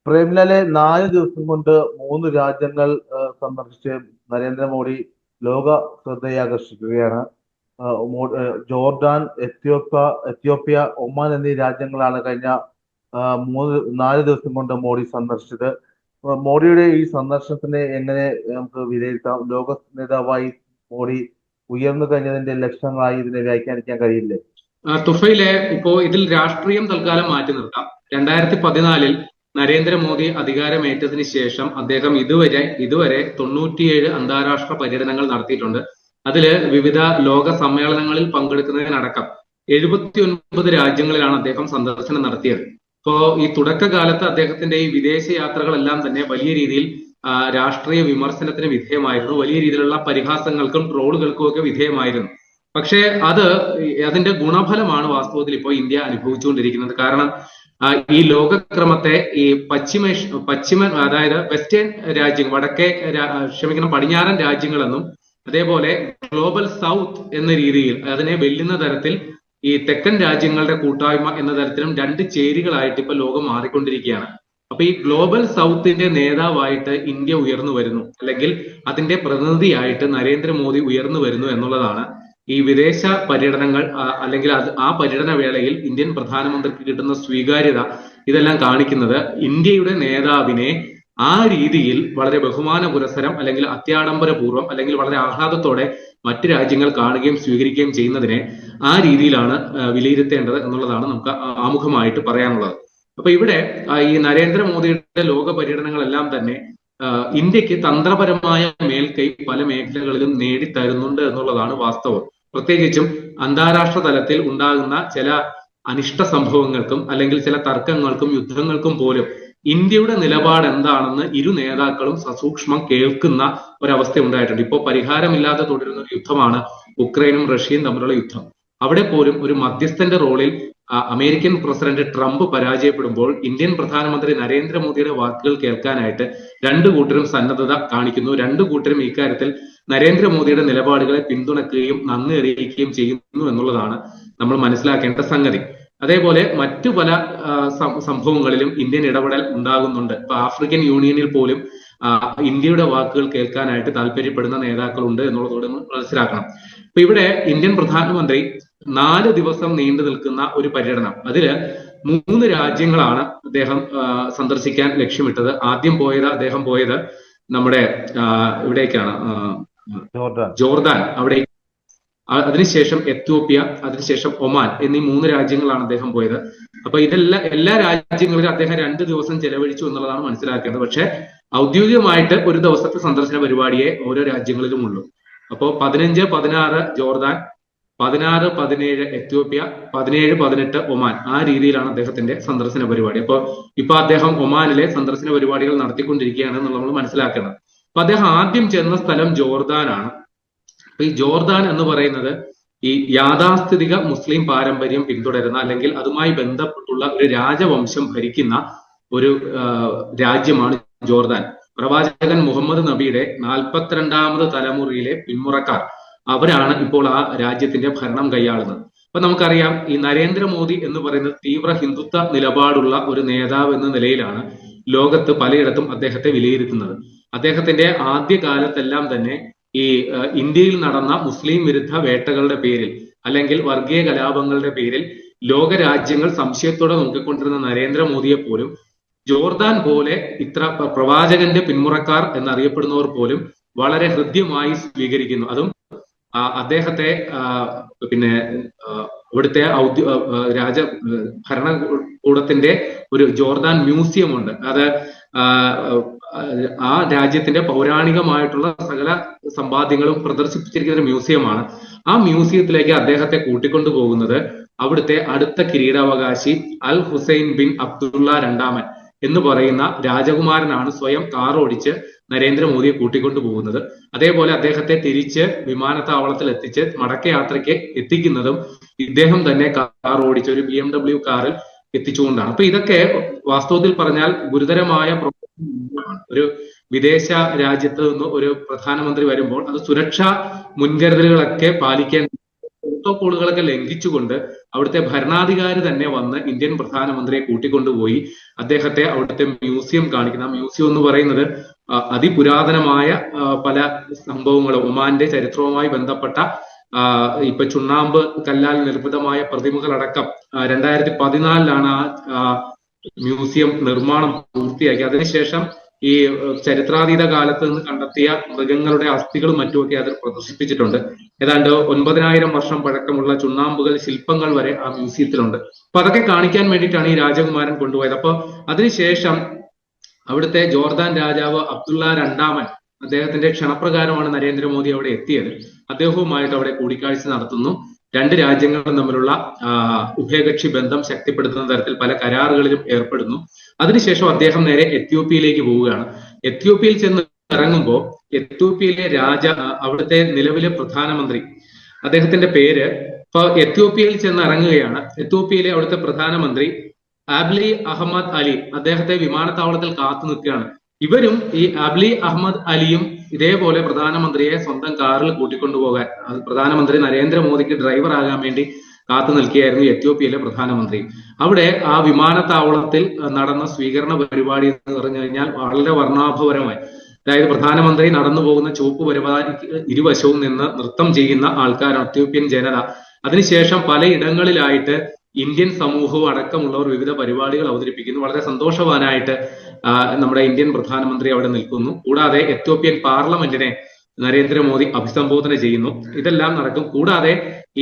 പ്രേംലാലെ 4 ദിവസം കൊണ്ട് 3 രാജ്യങ്ങൾ സന്ദർശിച്ച് നരേന്ദ്രമോദി ലോക ശ്രദ്ധയാകർഷിക്കുകയാണ്. ജോർഡാൻ, എത്യോപ്യ, ഒമാൻ എന്നീ രാജ്യങ്ങളാണ് കഴിഞ്ഞ 4 ദിവസം കൊണ്ട് മോഡി സന്ദർശിച്ചത്. മോഡിയുടെ ഈ സന്ദർശനത്തിനെ എങ്ങനെ നമുക്ക് വിലയിരുത്താം? ലോക നേതാവായി മോഡി ഉയർന്നു കഴിഞ്ഞതിന്റെ ലക്ഷണങ്ങളായി ഇതിനെ വ്യാഖ്യാനിക്കാൻ കഴിയില്ലേ? തുഫയിലെ ഇപ്പോ ഇതിൽ രാഷ്ട്രീയം തൽക്കാലം മാറ്റി നിർത്താം. 2014 നരേന്ദ്രമോദി അധികാരമേറ്റതിന് ശേഷം അദ്ദേഹം ഇതുവരെ 97 അന്താരാഷ്ട്ര പര്യടനങ്ങൾ നടത്തിയിട്ടുണ്ട്. അതില് വിവിധ ലോക സമ്മേളനങ്ങളിൽ പങ്കെടുക്കുന്നതിനടക്കം 79 രാജ്യങ്ങളിലാണ് അദ്ദേഹം സന്ദർശനം നടത്തിയത്. ഇപ്പോ ഈ തുടക്കകാലത്ത് അദ്ദേഹത്തിന്റെ ഈ വിദേശ യാത്രകളെല്ലാം തന്നെ വലിയ രീതിയിൽ രാഷ്ട്രീയ വിമർശനത്തിന് വിധേയമായിരുന്നു. വലിയ രീതിയിലുള്ള പരിഹാസങ്ങൾക്കും ട്രോളുകൾക്കും ഒക്കെ വിധേയമായിരുന്നു. പക്ഷേ അതിന്റെ ഗുണഫലമാണ് വാസ്തവത്തിൽ ഇപ്പോൾ ഇന്ത്യ അനുഭവിച്ചുകൊണ്ടിരിക്കുന്നത്. കാരണം ഈ ലോകക്രമത്തെ ഈ പശ്ചിമ അതായത് വെസ്റ്റേൺ രാജ്യങ്ങൾ, പടിഞ്ഞാറൻ രാജ്യങ്ങളെന്നും അതേപോലെ ഗ്ലോബൽ സൗത്ത് എന്ന രീതിയിൽ അതിനെ വെല്ലുന്ന തരത്തിൽ ഈ തെക്കൻ രാജ്യങ്ങളുടെ കൂട്ടായ്മ എന്ന തരത്തിലും രണ്ട് ചേരികളായിട്ട് ഇപ്പൊ ലോകം മാറിക്കൊണ്ടിരിക്കുകയാണ്. അപ്പൊ ഈ ഗ്ലോബൽ സൗത്തിന്റെ നേതാവായിട്ട് ഇന്ത്യ ഉയർന്നു വരുന്നു, അല്ലെങ്കിൽ അതിന്റെ പ്രതിനിധിയായിട്ട് നരേന്ദ്രമോദി ഉയർന്നു വരുന്നു എന്നുള്ളതാണ് ഈ വിദേശ പര്യടനങ്ങൾ അല്ലെങ്കിൽ ആ പര്യടന വേളയിൽ ഇന്ത്യൻ പ്രധാനമന്ത്രിക്ക് കിട്ടുന്ന സ്വീകാര്യത ഇതെല്ലാം കാണിക്കുന്നത്. ഇന്ത്യയുടെ നേതാവിനെ ആ രീതിയിൽ വളരെ ബഹുമാന പുരസ്സരം അല്ലെങ്കിൽ അത്യാഡംബരപൂർവ്വം അല്ലെങ്കിൽ വളരെ ആഹ്ലാദത്തോടെ മറ്റു രാജ്യങ്ങൾ കാണുകയും സ്വീകരിക്കുകയും ചെയ്യുന്നതിനെ ആ രീതിയിലാണ് വിലയിരുത്തേണ്ടത് എന്നുള്ളതാണ് നമുക്ക് ആമുഖമായിട്ട് പറയാനുള്ളത്. അപ്പൊ ഇവിടെ ഈ നരേന്ദ്രമോദിയുടെ ലോക പര്യടനങ്ങളെല്ലാം തന്നെ ഇന്ത്യക്ക് തന്ത്രപരമായ മേൽക്കൈ പല മേഖലകളിലും നേടിത്തരുന്നുണ്ട് എന്നുള്ളതാണ് വാസ്തവം. പ്രത്യേകിച്ചും അന്താരാഷ്ട്ര തലത്തിൽ ഉണ്ടാകുന്ന ചില അനിഷ്ട സംഭവങ്ങൾക്കും അല്ലെങ്കിൽ ചില തർക്കങ്ങൾക്കും യുദ്ധങ്ങൾക്കും പോലും ഇന്ത്യയുടെ നിലപാട് എന്താണെന്ന് ഇരു നേതാക്കളും സസൂക്ഷ്മം കേൾക്കുന്ന ഒരവസ്ഥ ഉണ്ടായിട്ടുണ്ട്. ഇപ്പോൾ പരിഹാരമില്ലാതെ തുടരുന്ന ഒരു യുദ്ധമാണ് ഉക്രൈനും റഷ്യയും തമ്മിലുള്ള യുദ്ധം. അവിടെ പോലും ഒരു മധ്യസ്ഥന്റെ റോളിൽ അമേരിക്കൻ പ്രസിഡന്റ് ട്രംപ് പരാജയപ്പെടുമ്പോൾ ഇന്ത്യൻ പ്രധാനമന്ത്രി നരേന്ദ്രമോദിയുടെ വാക്കുകൾ കേൾക്കാനായിട്ട് രണ്ടു കൂട്ടരും സന്നദ്ധത കാണിക്കുന്നു. രണ്ടു കൂട്ടരും ഇക്കാര്യത്തിൽ നരേന്ദ്രമോദിയുടെ നിലപാടുകളെ പിന്തുണയ്ക്കുകയും നന്ദി അറിയിക്കുകയും ചെയ്യുന്നു എന്നുള്ളതാണ് നമ്മൾ മനസ്സിലാക്കേണ്ട സംഗതി. അതേപോലെ മറ്റു പല സംഭവങ്ങളിലും ഇന്ത്യൻ ഇടപെടൽ ഉണ്ടാകുന്നുണ്ട്. ഇപ്പൊ ആഫ്രിക്കൻ യൂണിയനിൽ പോലും ഇന്ത്യയുടെ വാക്കുകൾ കേൾക്കാനായിട്ട് താല്പര്യപ്പെടുന്ന നേതാക്കളുണ്ട് എന്നുള്ളതോടെ മനസ്സിലാക്കണം. അപ്പൊ ഇവിടെ ഇന്ത്യൻ പ്രധാനമന്ത്രി 4 ദിവസം നീണ്ടു നിൽക്കുന്ന ഒരു പര്യടനം, അതില് 3 രാജ്യങ്ങളാണ് അദ്ദേഹം സന്ദർശിക്കാൻ ലക്ഷ്യമിട്ടത്. ആദ്യം അദ്ദേഹം പോയത് നമ്മുടെ ഇവിടേക്കാണ്, ജോർദാൻ, അവിടെ, അതിനുശേഷം എത്യോപ്യ, അതിനുശേഷം ഒമാൻ എന്നീ 3 രാജ്യങ്ങളാണ് അദ്ദേഹം പോയത്. അപ്പൊ എല്ലാ രാജ്യങ്ങളിലും അദ്ദേഹം 2 ദിവസം ചെലവഴിച്ചു എന്നുള്ളതാണ് മനസ്സിലാക്കേണ്ടത്. പക്ഷെ ഔദ്യോഗികമായിട്ട് ഒരു ദിവസത്തെ സന്ദർശന പരിപാടിയെ ഓരോ രാജ്യങ്ങളിലും ഉള്ളൂ. അപ്പോ 15, 16 ജോർദാൻ, 16, 17 എത്യോപ്യ, 17, 18 ഒമാൻ, ആ രീതിയിലാണ് അദ്ദേഹത്തിന്റെ സന്ദർശന പരിപാടി. ഇപ്പൊ അദ്ദേഹം ഒമാനിലെ സന്ദർശന പരിപാടികൾ നടത്തിക്കൊണ്ടിരിക്കുകയാണ് എന്നുള്ളത് നമ്മൾ മനസ്സിലാക്കണം. അപ്പൊ അദ്ദേഹം ആദ്യം ചെന്ന സ്ഥലം ജോർദാനാണ്. അപ്പൊ ഈ ജോർദാൻ എന്ന് പറയുന്നത് ഈ യാഥാസ്ഥിതിക മുസ്ലിം പാരമ്പര്യം പിന്തുടരുന്ന അല്ലെങ്കിൽ അതുമായി ബന്ധപ്പെട്ടുള്ള ഒരു രാജവംശം ഭരിക്കുന്ന ഒരു രാജ്യമാണ് ജോർദാൻ. പ്രവാചകൻ മുഹമ്മദ് നബിയുടെ 42ാമത് തലമുറയിലെ പിന്മുറക്കാർ അവരാണ് ഇപ്പോൾ ആ രാജ്യത്തിന്റെ ഭരണം കൈയാളുന്നത്. അപ്പൊ നമുക്കറിയാം, ഈ നരേന്ദ്രമോദി എന്ന് പറയുന്നത് തീവ്ര ഹിന്ദുത്വ നിലപാടുള്ള ഒരു നേതാവ് എന്ന നിലയിലാണ് ലോകത്ത് പലയിടത്തും അദ്ദേഹത്തെ വിലയിരുത്തുന്നത്. അദ്ദേഹത്തിന്റെ ആദ്യ കാലത്തെല്ലാം തന്നെ ഈ ഇന്ത്യയിൽ നടന്ന മുസ്ലിം വിരുദ്ധ വേട്ടകളുടെ പേരിൽ അല്ലെങ്കിൽ വർഗീയ കലാപങ്ങളുടെ പേരിൽ ലോകരാജ്യങ്ങൾ സംശയത്തോടെ നോക്കിക്കൊണ്ടിരുന്ന നരേന്ദ്രമോദിയെ പോലും ജോർദാൻ പോലെ ഇത്ര പ്രവാചകന്റെ പിന്മുറക്കാർ എന്നറിയപ്പെടുന്നവർ പോലും വളരെ ഹൃദ്യമായി സ്വീകരിക്കുന്നു. അതും അദ്ദേഹത്തെ ഇവിടുത്തെ ഭരണകൂടത്തിന്റെ ഒരു ജോർദാൻ മ്യൂസിയം ഉണ്ട്. അത് ആ രാജ്യത്തിന്റെ പൗരാണികമായിട്ടുള്ള സകല സമ്പാദ്യങ്ങളും പ്രദർശിപ്പിച്ചിരിക്കുന്ന ഒരു മ്യൂസിയമാണ്. ആ മ്യൂസിയത്തിലേക്ക് അദ്ദേഹത്തെ കൂട്ടിക്കൊണ്ടുപോകുന്നത് അവിടുത്തെ അടുത്ത കിരീടാവകാശി അൽ ഹുസൈൻ ബിൻ അബ്ദുള്ള രണ്ടാമൻ എന്ന് പറയുന്ന രാജകുമാരനാണ് സ്വയം കാർ ഓടിച്ച് നരേന്ദ്രമോദിയെ കൂട്ടിക്കൊണ്ടുപോകുന്നത്. അതേപോലെ അദ്ദേഹത്തെ തിരിച്ച് വിമാനത്താവളത്തിൽ എത്തിച്ച് മടക്കയാത്രയ്ക്ക് എത്തിക്കുന്നതും ഇദ്ദേഹം തന്നെ കാർ ഓടിച്ച ഒരു BMW കാറിൽ എത്തിച്ചുകൊണ്ടാണ്. അപ്പൊ ഇതൊക്കെ വാസ്തവത്തിൽ പറഞ്ഞാൽ ഗുരുതരമായ ഒരു വിദേശ രാജ്യത്ത് നിന്ന് ഒരു പ്രധാനമന്ത്രി വരുമ്പോൾ അത് സുരക്ഷാ മുൻകരുതലുകളൊക്കെ പാലിക്കേണ്ട പ്രോട്ടോകോളുകളൊക്കെ ലംഘിച്ചുകൊണ്ട് അവിടുത്തെ ഭരണാധികാരി തന്നെ വന്ന് ഇന്ത്യൻ പ്രധാനമന്ത്രിയെ കൂട്ടിക്കൊണ്ടുപോയി അദ്ദേഹത്തെ അവിടുത്തെ മ്യൂസിയം കാണിക്കുന്ന മ്യൂസിയം എന്ന് പറയുന്നത് അതിപുരാതനമായ പല സംഭവങ്ങളും ഒമാന്റെ ചരിത്രവുമായി ബന്ധപ്പെട്ട ഇപ്പൊ ചുണ്ണാമ്പ് കല്ലാൽ നിർമ്മിതമായ പ്രതിമകളടക്കം 2014 ആ മ്യൂസിയം നിർമ്മാണം പൂർത്തിയാക്കി. അതിനുശേഷം ഈ ചരിത്രാതീത കാലത്ത് നിന്ന് കണ്ടെത്തിയ മൃഗങ്ങളുടെ അസ്ഥികളും മറ്റുമൊക്കെ അതിൽ പ്രദർശിപ്പിച്ചിട്ടുണ്ട്. ഏതാണ്ട് 9000 വർഷം പഴക്കമുള്ള ചുണ്ണാമ്പുകൾ, ശില്പങ്ങൾ വരെ ആ മ്യൂസിയത്തിലുണ്ട്. അപ്പൊ അതൊക്കെ കാണിക്കാൻ വേണ്ടിയിട്ടാണ് ഈ രാജകുമാരൻ കൊണ്ടുപോയത്. അപ്പൊ അതിനുശേഷം അവിടുത്തെ ജോർദാൻ രാജാവ് അബ്ദുള്ള രണ്ടാമൻ അദ്ദേഹത്തിന്റെ ക്ഷണപ്രകാരമാണ് നരേന്ദ്രമോദി അവിടെ എത്തിയത്. അദ്ദേഹവുമായിട്ട് അവിടെ കൂടിക്കാഴ്ച നടത്തുന്നു. രണ്ട് രാജ്യങ്ങളും തമ്മിലുള്ള ഉഭയകക്ഷി ബന്ധം ശക്തിപ്പെടുത്തുന്ന തരത്തിൽ പല കരാറുകളിലും ഏർപ്പെടുന്നു. അതിനുശേഷം അദ്ദേഹം നേരെ എത്യോപ്യയിലേക്ക് പോവുകയാണ്. എത്യോപ്യയിൽ ചെന്ന് ഇറങ്ങുമ്പോൾ എത്യോപ്യയിലെ അവിടുത്തെ നിലവിലെ പ്രധാനമന്ത്രി, അദ്ദേഹത്തിന്റെ പേര്, ഇപ്പൊ എത്യോപ്യയിൽ ചെന്ന് ഇറങ്ങുകയാണ്. എത്യോപ്യയിലെ അവിടുത്തെ പ്രധാനമന്ത്രി ആബ്ലി അഹമ്മദ് അലി അദ്ദേഹത്തെ വിമാനത്താവളത്തിൽ കാത്തു നിൽക്കുകയാണ്. ഇവരും ഈ ആബ്ലി അഹമ്മദ് അലിയും ഇതേപോലെ പ്രധാനമന്ത്രിയെ സ്വന്തം കാറിൽ കൂട്ടിക്കൊണ്ടുപോകാൻ, പ്രധാനമന്ത്രി നരേന്ദ്രമോദിക്ക് ഡ്രൈവർ ആകാൻ വേണ്ടി കാത്തു നിൽക്കുകയായിരുന്നു എത്യോപ്യയിലെ പ്രധാനമന്ത്രി. അവിടെ ആ വിമാനത്താവളത്തിൽ നടന്ന സ്വീകരണ പരിപാടി എന്ന് പറഞ്ഞു കഴിഞ്ഞാൽ വളരെ വർണ്ണാഭപരമായി, അതായത് പ്രധാനമന്ത്രി നടന്നു പോകുന്ന ചുവപ്പ് പരിപാടിക്ക് ഇരുവശവും നിന്ന് നൃത്തം ചെയ്യുന്ന ആൾക്കാരാണ് എത്യോപ്യൻ ജനത. അതിനുശേഷം പലയിടങ്ങളിലായിട്ട് ഇന്ത്യൻ സമൂഹവും അടക്കമുള്ളവർ വിവിധ പരിപാടികൾ അവതരിപ്പിക്കുന്നു. വളരെ സന്തോഷവാനായിട്ട് നമ്മുടെ ഇന്ത്യൻ പ്രധാനമന്ത്രി അവിടെ നിൽക്കുന്നു. കൂടാതെ എത്യോപ്യൻ പാർലമെന്റിനെ നരേന്ദ്രമോദി അഭിസംബോധന ചെയ്യുന്നു. ഇതെല്ലാം നടക്കും. കൂടാതെ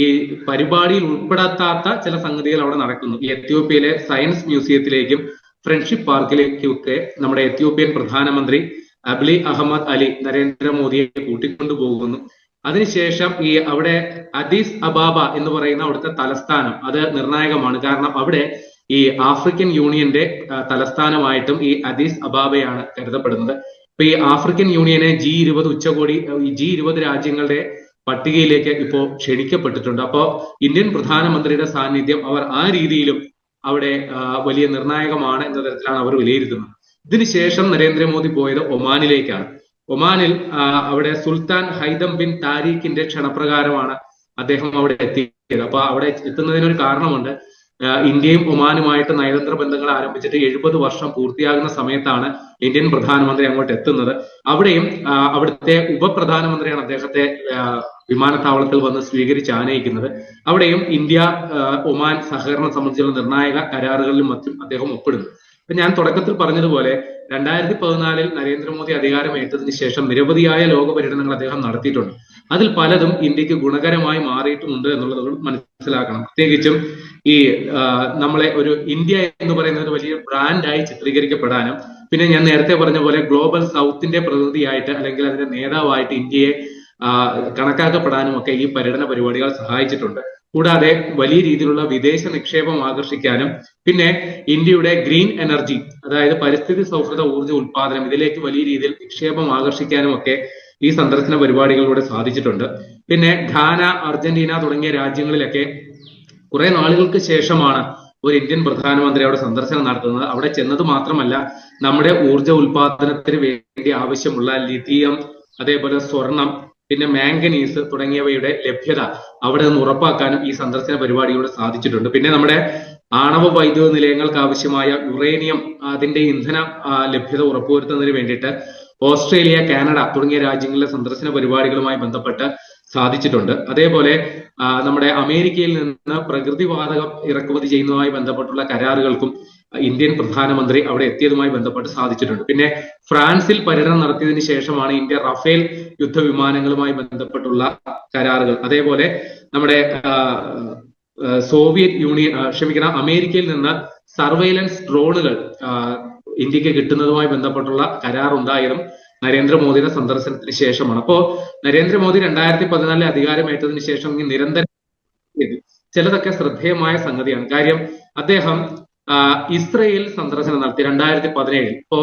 ഈ പരിപാടിയിൽ ഉൾപ്പെടാത്ത ചില സംഗതികൾ അവിടെ നടക്കുന്നു. ഈ എത്യോപ്യയിലെ സയൻസ് മ്യൂസിയത്തിലേക്കും ഫ്രണ്ട്ഷിപ്പ് പാർക്കിലേക്കും ഒക്കെ നമ്മുടെ എത്യോപ്യൻ പ്രധാനമന്ത്രി അബ്ലി അഹമ്മദ് അലി നരേന്ദ്രമോദിയെ കൂട്ടിക്കൊണ്ടുപോകുന്നു. അതിനുശേഷം ഈ അവിടെ അദീസ് അബാബ എന്ന് പറയുന്ന അവിടുത്തെ തലസ്ഥാനം, അത് നിർണായകമാണ്. കാരണം അവിടെ ഈ ആഫ്രിക്കൻ യൂണിയന്റെ തലസ്ഥാനമായിട്ടും ഈ അദീസ് അബാബയാണ് കരുതപ്പെടുന്നത്. ഇപ്പൊ ഈ ആഫ്രിക്കൻ യൂണിയനെ G20 ഉച്ചകോടി, G20 രാജ്യങ്ങളുടെ പട്ടികയിലേക്ക് ഇപ്പോ ക്ഷണിക്കപ്പെട്ടിട്ടുണ്ട്. അപ്പോ ഇന്ത്യൻ പ്രധാനമന്ത്രിയുടെ സാന്നിധ്യം അവർ ആ രീതിയിലും അവിടെ വലിയ നിർണായകമാണ് എന്ന തരത്തിലാണ് അവർ വിലയിരുത്തുന്നത്. ഇതിനുശേഷം നരേന്ദ്രമോദി പോയത് ഒമാനിലേക്കാണ്. ഒമാനിൽ അവിടെ സുൽത്താൻ ഹൈതം ബിൻ താരിഖിന്റെ ക്ഷണപ്രകാരമാണ് അദ്ദേഹം അവിടെ എത്തിയത്. അപ്പൊ അവിടെ എത്തുന്നതിനൊരു കാരണമുണ്ട്. ഇന്ത്യയും ഒമാനുമായിട്ട് നയതന്ത്ര ബന്ധങ്ങൾ ആരംഭിച്ചിട്ട് 70 വർഷം പൂർത്തിയാകുന്ന സമയത്താണ് ഇന്ത്യൻ പ്രധാനമന്ത്രി അങ്ങോട്ട് എത്തുന്നത്. അവിടെയും അവിടുത്തെ ഉപപ്രധാനമന്ത്രിയാണ് അദ്ദേഹത്തെ വിമാനത്താവളത്തിൽ വന്ന് സ്വീകരിച്ച് ആനയിക്കുന്നത്. അവിടെയും ഇന്ത്യ ഒമാൻ സഹകരണം സംബന്ധിച്ചുള്ള നിർണായക കരാറുകളിലും മറ്റും അദ്ദേഹം ഒപ്പിടുന്നു. ഇപ്പൊ ഞാൻ തുടക്കത്തിൽ പറഞ്ഞതുപോലെ 2014 നരേന്ദ്രമോദി അധികാരമേറ്റതിന് ശേഷം നിരവധിയായ ലോക പര്യടനങ്ങൾ അദ്ദേഹം നടത്തിയിട്ടുണ്ട്. അതിൽ പലതും ഇന്ത്യക്ക് ഗുണകരമായി മാറിയിട്ടുമുണ്ട് എന്നുള്ളത് മനസ്സിലാക്കണം. പ്രത്യേകിച്ചും ഈ നമ്മളെ ഒരു ഇന്ത്യ എന്ന് പറയുന്നത് ഒരു വലിയ ബ്രാൻഡായി ചിത്രീകരിക്കപ്പെടാനും, പിന്നെ ഞാൻ നേരത്തെ പറഞ്ഞ പോലെ ഗ്ലോബൽ സൗത്തിന്റെ പ്രതിനിധിയായിട്ട് അല്ലെങ്കിൽ അതിന്റെ നേതാവായിട്ട് ഇന്ത്യയെ കണക്കാക്കപ്പെടാനും ഒക്കെ ഈ പര്യടന പരിപാടികൾ സഹായിച്ചിട്ടുണ്ട്. കൂടാതെ വലിയ രീതിയിലുള്ള വിദേശ നിക്ഷേപം ആകർഷിക്കാനും, പിന്നെ ഇന്ത്യയുടെ ഗ്രീൻ എനർജി, അതായത് പരിസ്ഥിതി സൗഹൃദ ഊർജ്ജ ഉൽപാദനം, ഇതിലേക്ക് വലിയ രീതിയിൽ നിക്ഷേപം ആകർഷിക്കാനും ഒക്കെ ഈ സന്ദർശന പരിപാടികളിലൂടെ സാധിച്ചിട്ടുണ്ട്. പിന്നെ ഘാന, അർജന്റീന തുടങ്ങിയ രാജ്യങ്ങളിലൊക്കെ കുറെ നാളുകൾക്ക് ശേഷമാണ് ഒരു ഇന്ത്യൻ പ്രധാനമന്ത്രി അവിടെ സന്ദർശനം നടത്തുന്നത്. അവിടെ ചെന്നത് മാത്രമല്ല, നമ്മുടെ ഊർജ്ജ ഉൽപാദനത്തിന് വേണ്ടി ആവശ്യമുള്ള ലിഥിയം, അതേപോലെ സ്വർണം, പിന്നെ മാംഗനീസ് തുടങ്ങിയവയുടെ ലഭ്യത അവിടെ നിന്ന് ഉറപ്പാക്കാനും ഈ സന്ദർശന പരിപാടിയിലൂടെ സാധിച്ചിട്ടുണ്ട്. പിന്നെ നമ്മുടെ ആണവ വൈദ്യുത നിലയങ്ങൾക്ക് ആവശ്യമായ യുറേനിയം, അതിന്റെ ഇന്ധന ലഭ്യത ഉറപ്പുവരുത്തുന്നതിന് വേണ്ടിയിട്ട് ഓസ്ട്രേലിയ, കാനഡ തുടങ്ങിയ രാജ്യങ്ങളിലെ സന്ദർശന പരിപാടികളുമായി ബന്ധപ്പെട്ട് സാധിച്ചിട്ടുണ്ട്. അതേപോലെ നമ്മുടെ അമേരിക്കയിൽ നിന്ന് പ്രകൃതിവാതകം ഇറക്കുമതി ചെയ്യുന്നതുമായി ബന്ധപ്പെട്ടുള്ള കരാറുകൾക്കും ഇന്ത്യൻ പ്രധാനമന്ത്രി അവിടെ എത്തിയതുമായി ബന്ധപ്പെട്ട് സാധിച്ചിട്ടുണ്ട്. പിന്നെ ഫ്രാൻസിൽ പര്യടനം നടത്തിയതിനു ശേഷമാണ് ഇന്ത്യ റഫേൽ യുദ്ധവിമാനങ്ങളുമായി ബന്ധപ്പെട്ടുള്ള കരാറുകൾ, അതേപോലെ നമ്മുടെ സോവിയറ്റ് യൂണിയൻ അമേരിക്കയിൽ നിന്ന് സർവൈലൻസ് ഡ്രോണുകൾ ഇന്ത്യക്ക് കിട്ടുന്നതുമായി ബന്ധപ്പെട്ടുള്ള കരാർ ഉണ്ടായതും നരേന്ദ്രമോദിയുടെ സന്ദർശനത്തിന് ശേഷമാണ്. അപ്പോ നരേന്ദ്രമോദി 2014 അധികാരമേറ്റതിന് ശേഷം നിരന്തരം ചിലതൊക്കെ ശ്രദ്ധേയമായ സംഗതിയാണ്. കാര്യം അദ്ദേഹം ഇസ്രയേൽ സന്ദർശനം നടത്തി 2017. ഇപ്പോ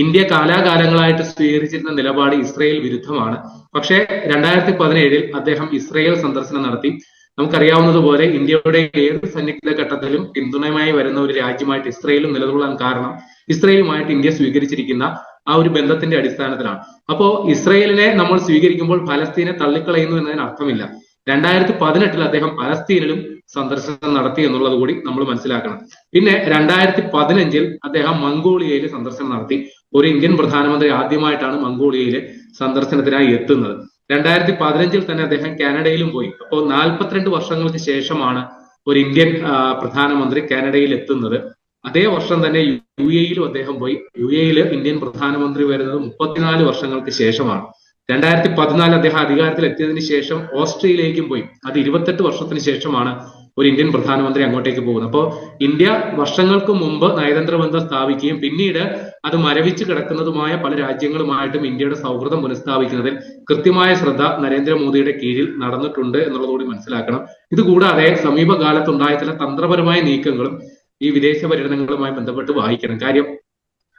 ഇന്ത്യ കാലാകാലങ്ങളായിട്ട് സ്വീകരിച്ചിരുന്ന നിലപാട് ഇസ്രയേൽ വിരുദ്ധമാണ്. പക്ഷേ 2017 അദ്ദേഹം ഇസ്രയേൽ സന്ദർശനം നടത്തി. നമുക്കറിയാവുന്നതുപോലെ ഇന്ത്യയുടെ ഏത് സന്നിഗ്ധ ഘട്ടത്തിലും പിന്തുണയുമായി വരുന്ന ഒരു രാജ്യമായിട്ട് ഇസ്രയേലും നിലകൊള്ളാൻ കാരണം ഇസ്രയേലുമായിട്ട് ഇന്ത്യ സ്വീകരിച്ചിരിക്കുന്ന ആ ഒരു ബന്ധത്തിന്റെ അടിസ്ഥാനത്തിലാണ്. അപ്പോ ഇസ്രയേലിനെ നമ്മൾ സ്വീകരിക്കുമ്പോൾ ഫലസ്തീനെ തള്ളിക്കളയുന്നു എന്നതിന് അർത്ഥമില്ല. 2018 അദ്ദേഹം പലസ്തീനിലും സന്ദർശനം നടത്തി എന്നുള്ളത് കൂടി നമ്മൾ മനസ്സിലാക്കണം. പിന്നെ 2015 അദ്ദേഹം മംഗോളിയയിൽ സന്ദർശനം നടത്തി. ഒരു ഇന്ത്യൻ പ്രധാനമന്ത്രി ആദ്യമായിട്ടാണ് മംഗോളിയയിൽ സന്ദർശനത്തിനായി എത്തുന്നത്. 2015 തന്നെ അദ്ദേഹം കാനഡയിലും പോയി. അപ്പോൾ 42 വർഷങ്ങൾക്ക് ശേഷമാണ് ഒരു ഇന്ത്യൻ പ്രധാനമന്ത്രി കാനഡയിൽ എത്തുന്നത്. അതേ വർഷം തന്നെ UAE-യിലും അദ്ദേഹം പോയി. UAE-യിൽ ഇന്ത്യൻ പ്രധാനമന്ത്രി വരുന്നത് 34 വർഷങ്ങൾക്ക് ശേഷമാണ്. 2014 അദ്ദേഹം അധികാരത്തിൽ എത്തിയതിനു ശേഷം ഓസ്ട്രേലിയയിലേക്കും പോയി. അത് 28 വർഷത്തിന് ശേഷമാണ് ഒരു ഇന്ത്യൻ പ്രധാനമന്ത്രി അങ്ങോട്ടേക്ക് പോകുന്നത്. അപ്പോൾ ഇന്ത്യ വർഷങ്ങൾക്ക് മുമ്പ് നയതന്ത്ര ബന്ധം സ്ഥാപിക്കുകയും പിന്നീട് അത് മരവിച്ച് കിടക്കുന്നതുമായ പല രാജ്യങ്ങളുമായിട്ടും ഇന്ത്യയുടെ സൗഹൃദം പുനഃസ്ഥാപിക്കുന്നതിൽ കൃത്യമായ ശ്രദ്ധ നരേന്ദ്രമോദിയുടെ കീഴിൽ നടന്നിട്ടുണ്ട് എന്നുള്ളതുകൂടി മനസ്സിലാക്കണം. ഇതുകൂടാതെ സമീപകാലത്തുണ്ടായ ചില തന്ത്രപരമായ നീക്കങ്ങളും ഈ വിദേശ പര്യടനങ്ങളുമായി ബന്ധപ്പെട്ട് വായിക്കണം. കാര്യം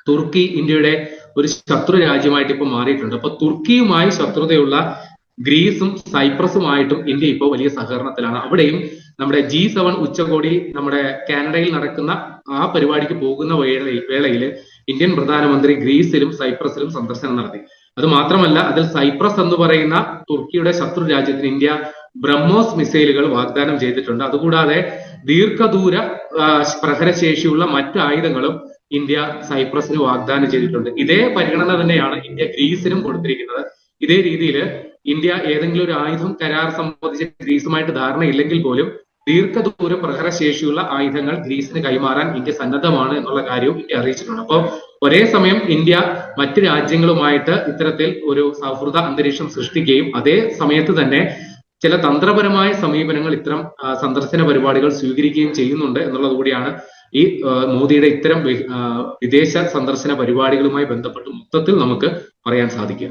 തുർക്കി ഇന്ത്യയുടെ ഒരു ശത്രു രാജ്യമായിട്ട് ഇപ്പോൾ മാറിയിട്ടുണ്ട്. അപ്പൊ തുർക്കിയുമായി ശത്രുതയുള്ള ഗ്രീസും സൈപ്രസുമായിട്ടും ഇന്ത്യ ഇപ്പോൾ വലിയ സഹകരണത്തിലാണ്. അവിടെയും നമ്മുടെ G7 ഉച്ചകോടി നമ്മുടെ കാനഡയിൽ നടക്കുന്ന ആ പരിപാടിക്ക് പോകുന്ന വേളയിൽ ഇന്ത്യൻ പ്രധാനമന്ത്രി ഗ്രീസിലും സൈപ്രസിലും സന്ദർശനം നടത്തി. അത് മാത്രമല്ല, അതിൽ സൈപ്രസ് എന്ന് പറയുന്ന തുർക്കിയുടെ ശത്രു രാജ്യത്തിന് ഇന്ത്യ ബ്രഹ്മോസ് മിസൈലുകൾ വാഗ്ദാനം ചെയ്തിട്ടുണ്ട്. അതുകൂടാതെ ദീർഘദൂര പ്രഹരശേഷിയുള്ള മറ്റ് ആയുധങ്ങളും ഇന്ത്യ സൈപ്രസിന് വാഗ്ദാനം ചെയ്തിട്ടുണ്ട്. ഇതേ പരിഗണന തന്നെയാണ് ഇന്ത്യ ഗ്രീസിനും കൊടുത്തിരിക്കുന്നത്. ഇതേ രീതിയിൽ ഇന്ത്യ ഏതെങ്കിലും ഒരു ആയുധം കരാർ സംബന്ധിച്ച് ഗ്രീസുമായിട്ട് ധാരണയില്ലെങ്കിൽ പോലും ദീർഘദൂര പ്രഹരശേഷിയുള്ള ആയുധങ്ങൾ ഗ്രീസിന് കൈമാറാൻ ഇന്ത്യ സന്നദ്ധമാണ് എന്നുള്ള കാര്യവും ഇന്ത്യ അറിയിച്ചിട്ടുണ്ട്. അപ്പോൾ ഒരേ സമയം ഇന്ത്യ മറ്റ് രാജ്യങ്ങളുമായിട്ട് ഇത്തരത്തിൽ ഒരു സൗഹൃദ അന്തരീക്ഷം സൃഷ്ടിക്കുകയും അതേ സമയത്ത് തന്നെ ചില തന്ത്രപരമായ സമീപനങ്ങൾ ഇത്തരം സന്ദർശന പരിപാടികൾ സ്വീകരിക്കുകയും ചെയ്യുന്നുണ്ട് എന്നുള്ളത് കൂടിയാണ് ഈ മോദിയുടെ ഇത്തരം വിദേശ സന്ദർശന പരിപാടികളുമായി ബന്ധപ്പെട്ട് മൊത്തത്തിൽ നമുക്ക് പറയാൻ സാധിക്കുക.